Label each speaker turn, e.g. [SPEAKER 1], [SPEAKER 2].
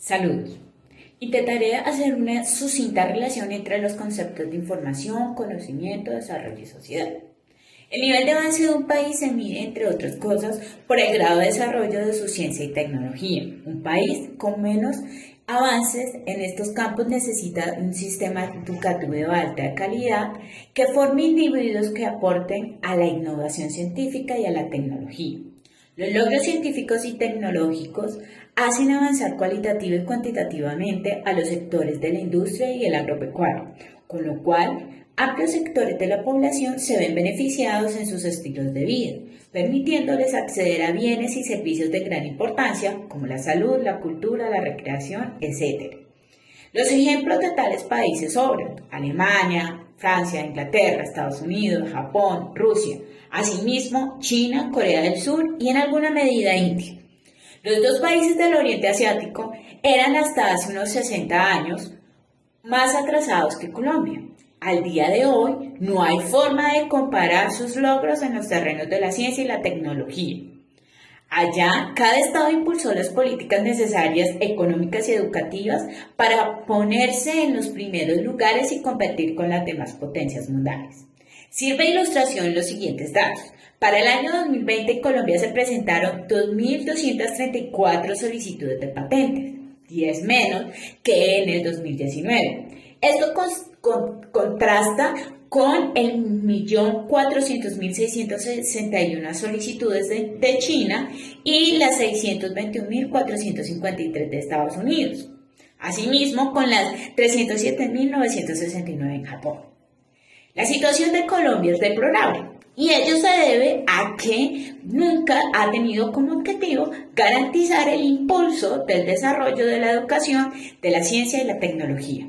[SPEAKER 1] Salud. Intentaré hacer una sucinta relación entre los conceptos de información, conocimiento, desarrollo y sociedad. El nivel de avance de un país se mide, entre otras cosas, por el grado de desarrollo de su ciencia y tecnología. Un país con menos avances en estos campos necesita un sistema educativo de alta calidad que forme individuos que aporten a la innovación científica y a la tecnología. Los logros científicos y tecnológicos hacen avanzar cualitativa y cuantitativamente a los sectores de la industria y el agropecuario, con lo cual amplios sectores de la población se ven beneficiados en sus estilos de vida, permitiéndoles acceder a bienes y servicios de gran importancia como la salud, la cultura, la recreación, etc. Los ejemplos de tales países sobran: Alemania, Francia, Inglaterra, Estados Unidos, Japón, Rusia, asimismo China, Corea del Sur y en alguna medida India. Los dos países del Oriente Asiático eran hasta hace unos 60 años más atrasados que Colombia. Al día de hoy no hay forma de comparar sus logros en los terrenos de la ciencia y la tecnología. Allá, cada estado impulsó las políticas necesarias, económicas y educativas para ponerse en los primeros lugares y competir con las demás potencias mundiales. Sirve de ilustración los siguientes datos. Para el año 2020 en Colombia se presentaron 2.234 solicitudes de patentes, 10 menos que en el 2019. Esto contrasta con el 1.400.661 solicitudes de China y las 621.453 de Estados Unidos. Asimismo, con las 307.969 en Japón. La situación de Colombia es deplorable y ello se debe a que nunca ha tenido como objetivo garantizar el impulso del desarrollo de la educación, de la ciencia y la tecnología.